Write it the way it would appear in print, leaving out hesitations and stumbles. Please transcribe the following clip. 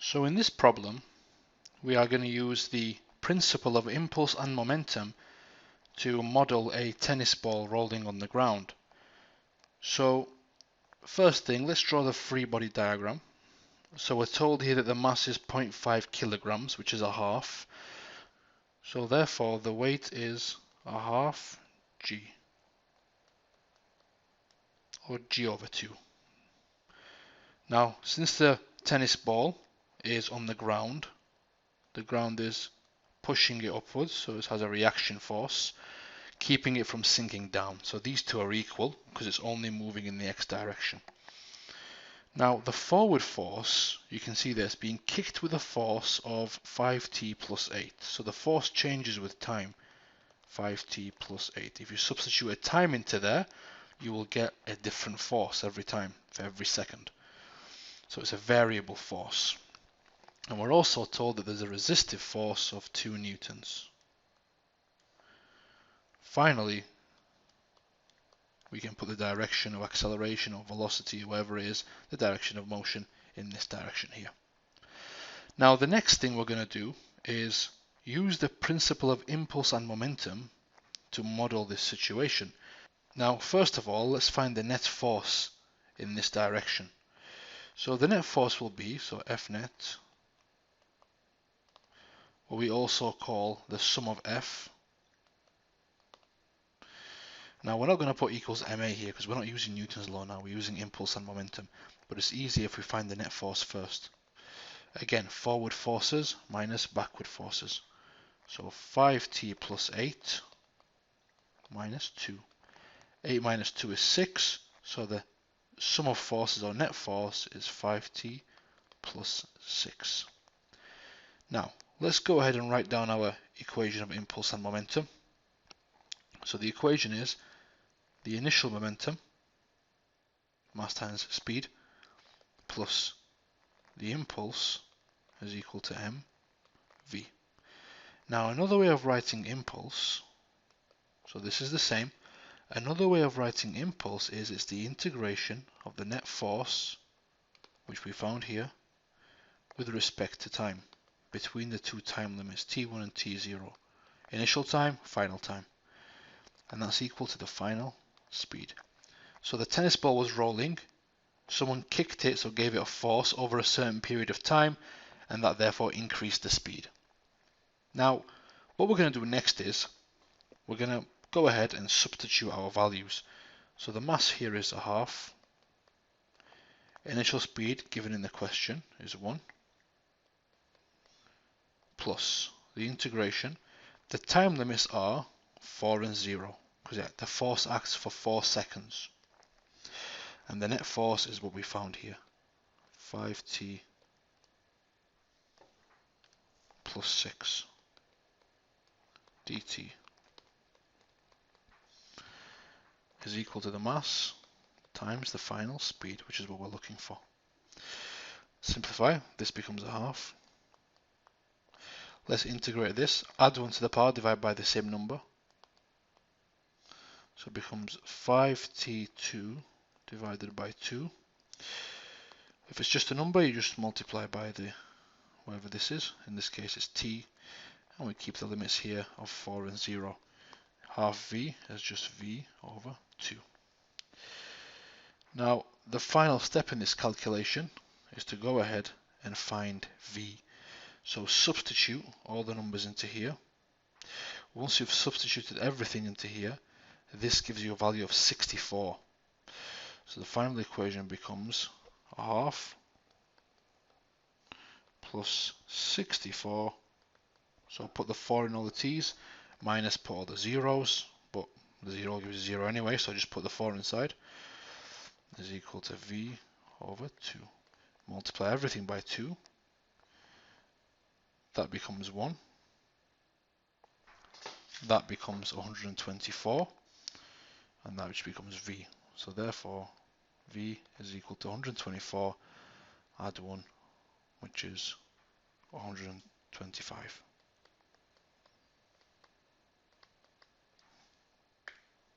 So in this problem, we are going to use the principle of impulse and momentum to model a tennis ball rolling on the ground. So first thing, let's draw the free body diagram. So we're told here that the mass is 0.5 kilograms, which is a half. So therefore the weight is a half g, or g over 2. Now, since the tennis ball is on the ground is pushing it upwards, so it has a reaction force, keeping it from sinking down. So these two are equal because it's only moving in the x direction. Now the forward force, you can see this being kicked with a force of 5t plus 8. So the force changes with time, 5t plus 8. If you substitute a time into there, you will get a different force every time, for every second. So it's a variable force. And we're also told that there's a resistive force of 2 newtons. Finally, we can put the direction of acceleration or velocity, whatever it is, the direction of motion in this direction here. Now the next thing we're going to do is use the principle of impulse and momentum to model this situation. Now first of all, let's find the net force in this direction. So the net force will be, so F net, what we also call the sum of F. Now we're not going to put equals ma here because we're not using Newton's law now, we're using impulse and momentum, but it's easier if we find the net force first. Again, forward forces minus backward forces. So 5t plus 8 minus 2. 8 minus 2 is 6, so the sum of forces, or net force, is 5t plus 6. Now, let's go ahead and write down our equation of impulse and momentum. So the equation is the initial momentum, mass times speed, plus the impulse is equal to mv. Now another way of writing impulse, so this is the same, another way of writing impulse is it's the integration of the net force, which we found here, with respect to time, between the two time limits, t1 and t0. Initial time, final time. And that's equal to the final speed. So the tennis ball was rolling, someone kicked it, so gave it a force over a certain period of time, and that therefore increased the speed. Now, what we're going to do next is, we're going to go ahead and substitute our values. So the mass here is a half. Initial speed given in the question is 1. Plus the integration. The time limits are 4 and 0, because the force acts for 4 seconds. And the net force is what we found here, 5t plus 6 dt is equal to the mass times the final speed, which is what we're looking for. Simplify, this becomes a half. Let's integrate this, add 1 to the power, divide by the same number. So it becomes 5t2 divided by 2. If it's just a number, you just multiply by the whatever this is. In this case it's t, and we keep the limits here of 4 and 0. Half v is just v over 2. Now the final step in this calculation is to go ahead and find v. So substitute all the numbers into here. Once you've substituted everything into here, this gives you a value of 64. So the final equation becomes a half plus 64. So put the 4 in all the t's, minus put all the zeros, but the 0 gives 0 anyway, so just put the 4 inside, is equal to v over 2. Multiply everything by 2. That becomes 1. That becomes 124. And that which becomes v. So therefore, v is equal to 124, add 1, which is 125.